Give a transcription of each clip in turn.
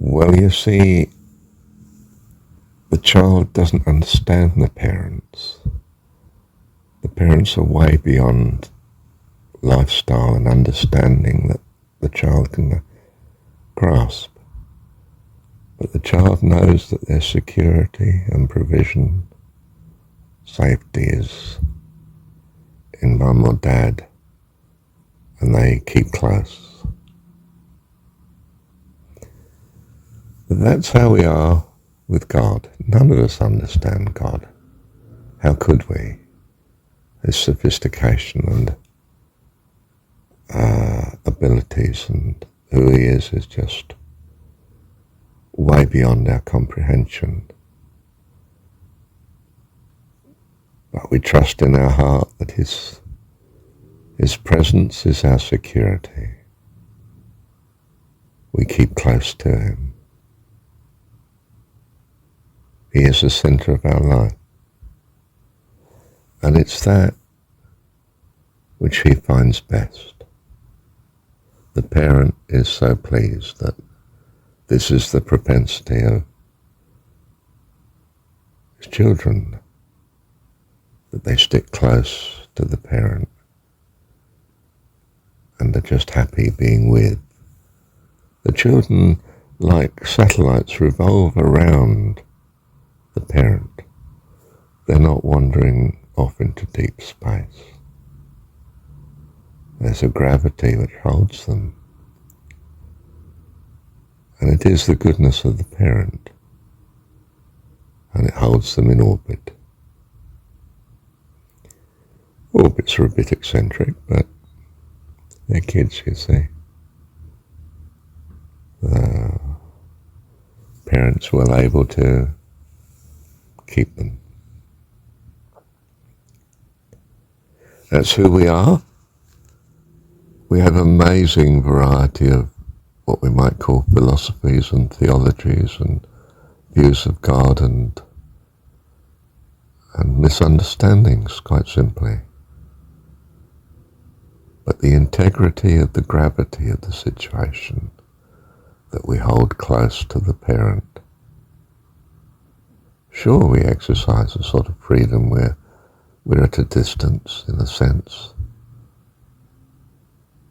Well, you see, the child doesn't understand the parents. The parents are way beyond lifestyle and understanding that the child can grasp. But the child knows that their security and provision, safety is in mum or dad, and they keep close. But that's how we are with God. None of us understand God. How could we? His sophistication and abilities and who he is just way beyond our comprehension. But we trust in our heart that his presence is our security. We keep close to him. He is the center of our life. And it's that which he finds best. The parent is so pleased that this is the propensity of his children, that they stick close to the parent and are just happy being with. The children, like satellites, revolve around the parent. They're not wandering off into deep space. There's a gravity which holds them. And it is the goodness of the parent. And it holds them in orbit. Orbits are a bit eccentric, but they're kids, you see. The parents were able to keep them. That's who we are. We have an amazing variety of what we might call philosophies and theologies and views of God and misunderstandings, quite simply. But the integrity of the gravity of the situation, that we hold close to the parent. Sure, we exercise a sort of freedom where we're at a distance, in a sense,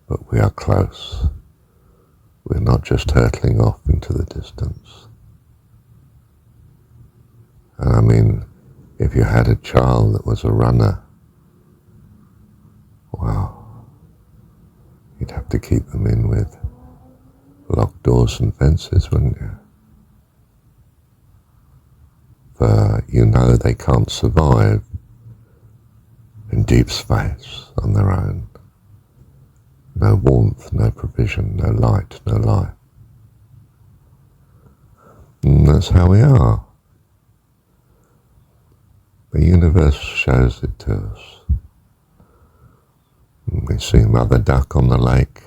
but we are close. We're not just hurtling off into the distance. And I mean, if you had a child that was a runner, wow, you'd have to keep them in with locked doors and fences, wouldn't you? For you know they can't survive in deep space on their own. No warmth, no provision, no light, no life. And that's how we are. The universe shows it to us. And we see Mother Duck on the lake,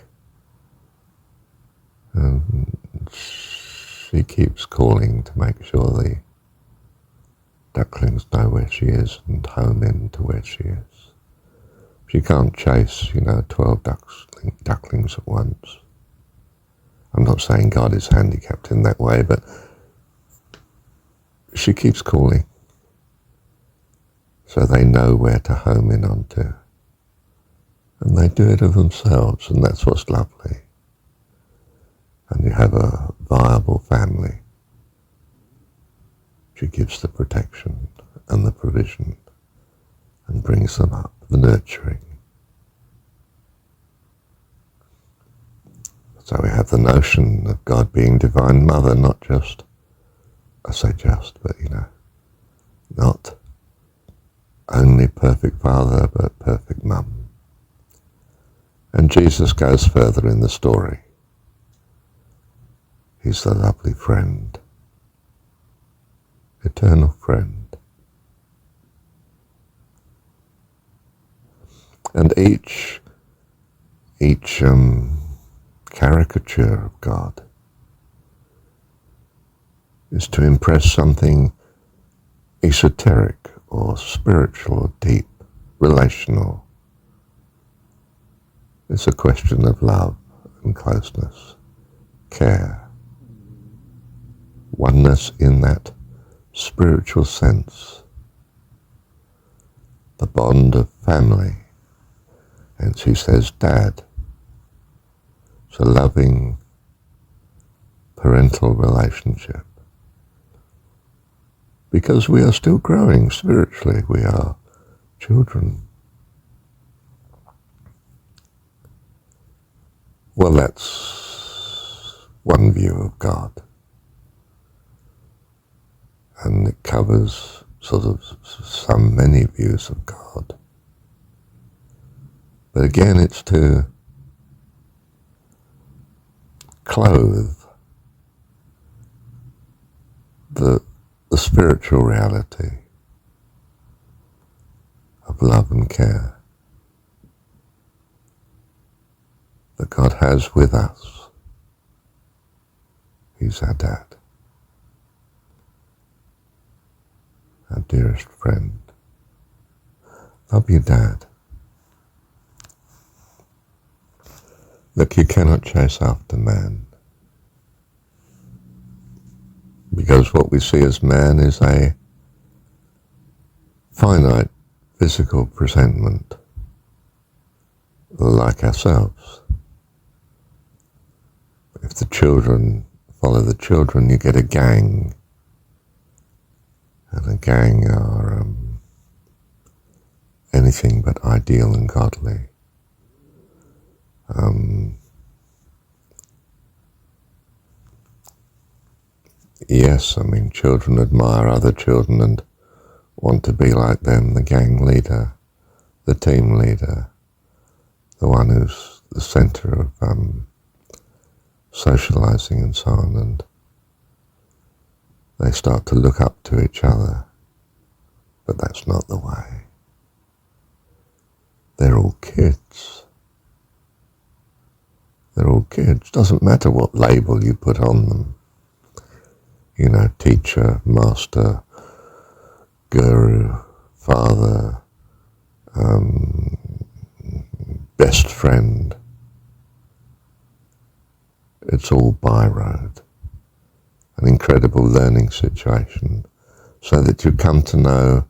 and she keeps calling to make sure the ducklings know where she is and home in to where she is. She can't chase, 12 ducklings at once. I'm not saying God is handicapped in that way, but she keeps calling so they know where to home in onto. And they do it of themselves, and that's what's lovely. And you have a viable family. She gives the protection and the provision and brings them up, the nurturing. So we have the notion of God being Divine Mother, not just, I say just, but not only perfect Father, but perfect Mum. And Jesus goes further in the story. He's the lovely friend, eternal friend. And each caricature of God is to impress something esoteric or spiritual or deep, relational. It's a question of love and closeness, care, oneness in that spiritual sense, the bond of family. And she says, Dad. It's a loving parental relationship. Because we are still growing spiritually, we are children. Well, that's one view of God. And it covers sort of many views of God. But again, it's to clothe the spiritual reality of love and care that God has with us. He's our dad, our dearest friend. Love you, Dad. Look, you cannot chase after man, because what we see as man is a finite physical presentment like ourselves. If the children follow the children, you get a gang, and a gang are anything but ideal and godly. Yes, I mean, children admire other children and want to be like them, the gang leader, the team leader, the one who's the center of socializing and so on, and they start to look up to each other. But that's not the way. They're all kids. They're all kids. Doesn't matter what label you put on them. You know, teacher, master, guru, father, best friend. It's all by road. An incredible learning situation, so that you come to know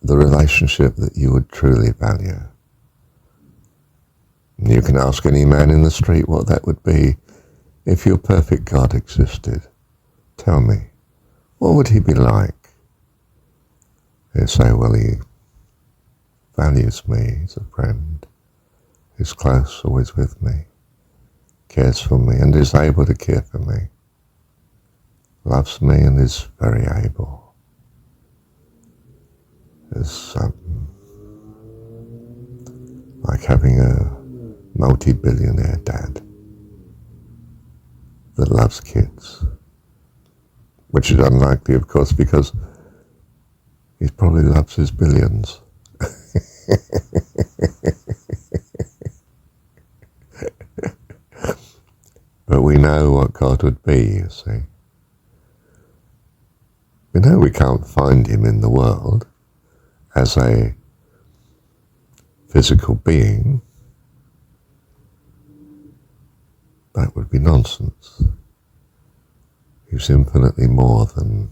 the relationship that you would truly value. You can ask any man in the street what that would be if your perfect God existed. Tell me, what would he be like? He'd say, well, he values me, he's a friend, he's close, always with me, cares for me and is able to care for me, loves me and is very able. It's like having a multi-billionaire dad that loves kids, which is unlikely, of course, because he probably loves his billions. But we know what God would be, you see. We know we can't find him in the world as a physical being. That would be nonsense. He's infinitely more than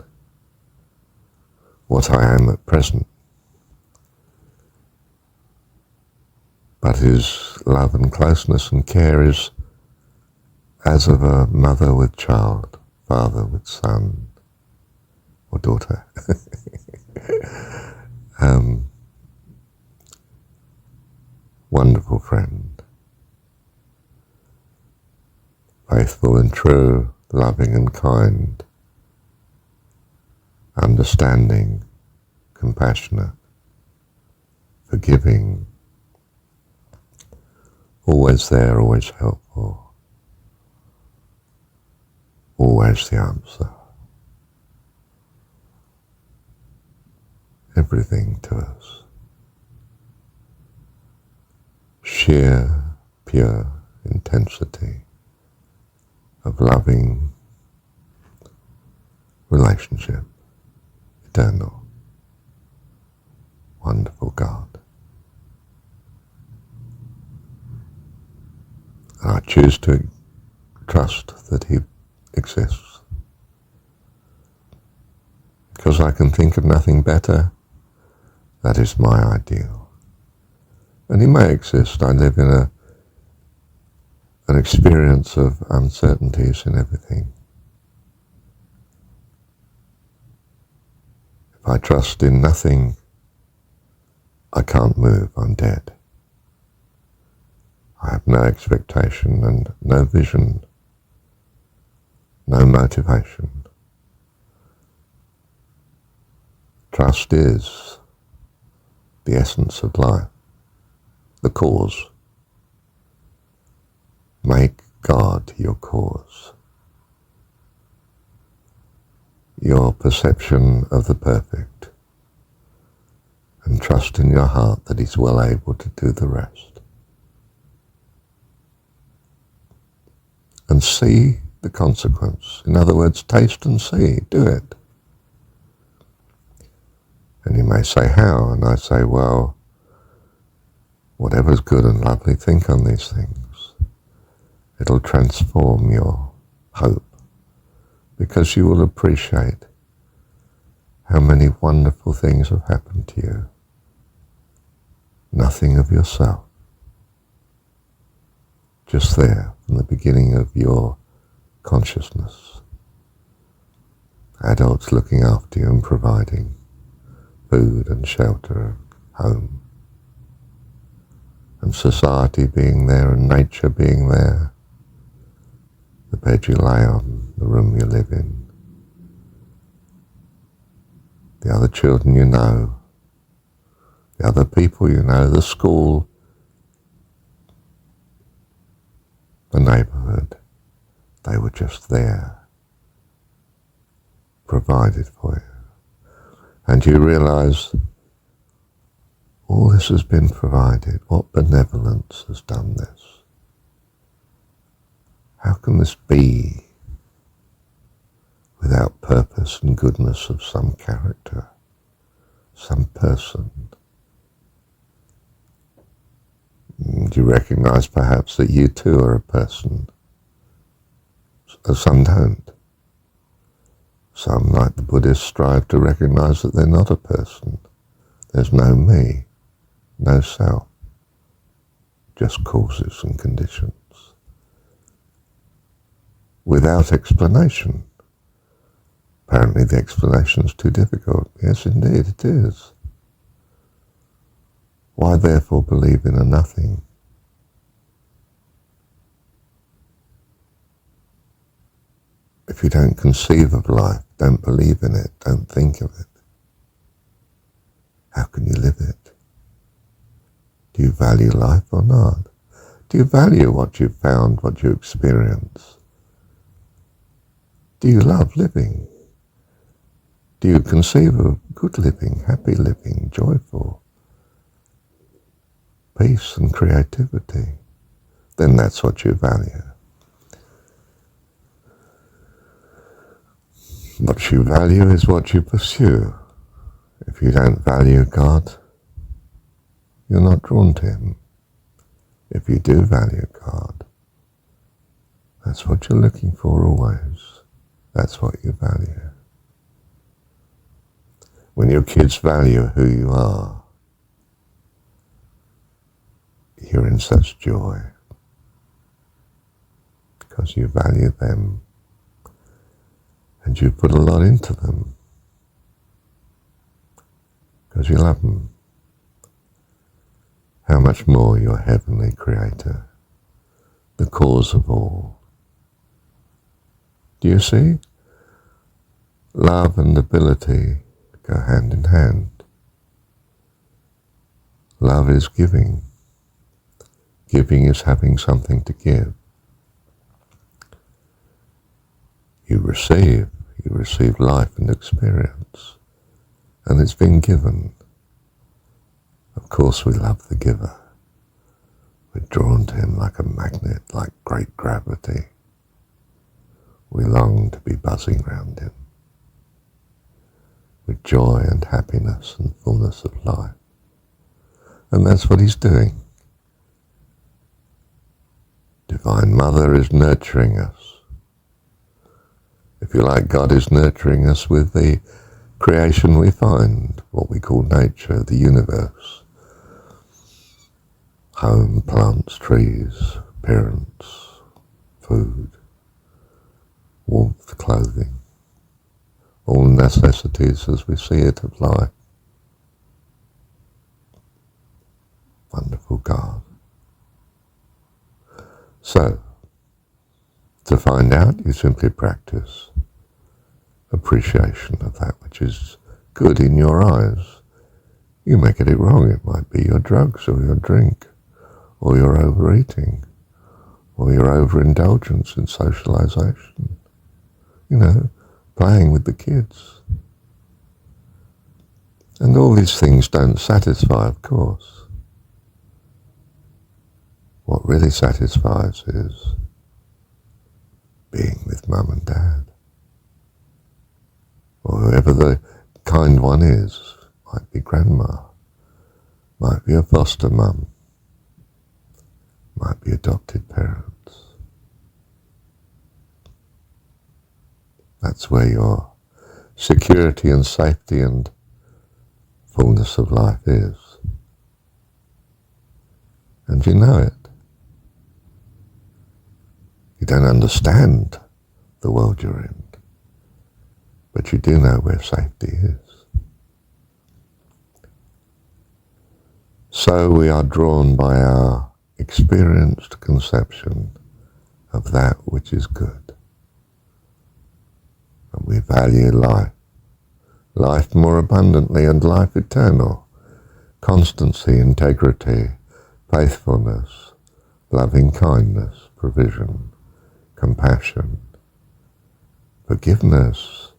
what I am at present. But his love and closeness and care is as of a mother with child, father with son or daughter. Wonderful friend. Faithful and true, loving and kind, understanding, compassionate, forgiving, always there, always helpful, always the answer. Everything to us. Sheer, pure intensity of loving relationship, eternal, wonderful God. And I choose to trust that he exists. Because I can think of nothing better, that is my ideal. And he may exist. I live in an experience of uncertainties in everything. If I trust in nothing, I can't move, I'm dead. I have no expectation and no vision, no motivation. Trust is the essence of life, the cause. Make God your cause. Your perception of the perfect, and trust in your heart that he's well able to do the rest. And see the consequence. In other words, taste and see, do it. And you may say, how? And I say, well, whatever's good and lovely, think on these things. It'll transform your hope, because you will appreciate how many wonderful things have happened to you. Nothing of yourself. Just there, from the beginning of your consciousness. Adults looking after you and providing food and shelter, home. And society being there and nature being there. The bed you lay on, the room you live in. The other children you know. The other people you know, the school, the neighbourhood. They were just there, provided for you. And you realise all this has been provided. What benevolence has done this? How can this be without purpose and goodness of some character, some person? Do you recognise perhaps that you too are a person? Some don't. Some, like the Buddhists, strive to recognise that they're not a person. There's no me, no self, just causes and conditions. Without explanation. Apparently the explanation's too difficult. Yes, indeed, it is. Why therefore believe in a nothing? If you don't conceive of life, don't believe in it, don't think of it, how can you live it? Do you value life or not? Do you value what you've found, what you experience? Do you love living? Do you conceive of good living, happy living, joyful, peace and creativity? Then that's what you value. What you value is what you pursue. If you don't value God, you're not drawn to him. If you do value God, that's what you're looking for always. That's what you value. When your kids value who you are, you're in such joy because you value them and you put a lot into them because you love them. How much more your heavenly Creator, the cause of all. Do you see? Love and ability go hand in hand. Love is giving. Giving is having something to give. You receive life and experience, and it's been given. Of course we love the giver. We're drawn to him like a magnet, like great gravity. We long to be buzzing round him with joy and happiness and fullness of life. And that's what he's doing. Divine Mother is nurturing us. If you like, God is nurturing us with the creation we find, what we call nature, the universe. Home, plants, trees, parents, food, warmth, clothing, all necessities as we see it of life. Wonderful God. So, to find out, you simply practice appreciation of that which is good in your eyes. You may get it wrong. It might be your drugs or your drink, or your overeating, or your overindulgence in socialization. You know, playing with the kids. And all these things don't satisfy, of course. What really satisfies is being with mum and dad, or whoever the kind one is. Might be grandma, might be a foster mum, might be adopted parents. That's where your security and safety and fullness of life is. And you know it. You don't understand the world you're in, but you do know where safety is. So we are drawn by our experienced conception of that which is good. And we value life, life more abundantly and life eternal, constancy, integrity, faithfulness, loving kindness, provision, compassion, forgiveness,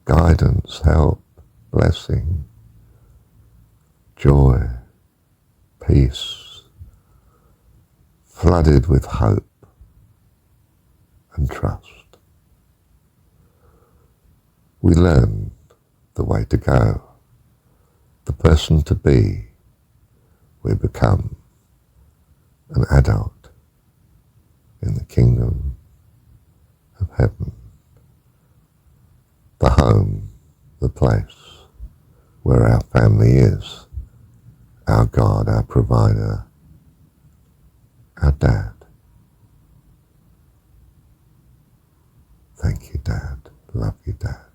guidance, help, blessing, joy, peace, flooded with hope and trust. We learn the way to go, the person to be. We become an adult in the kingdom of heaven, the home, the place where our family is, our God, our provider, our dad. Thank you, Dad. Love you, Dad.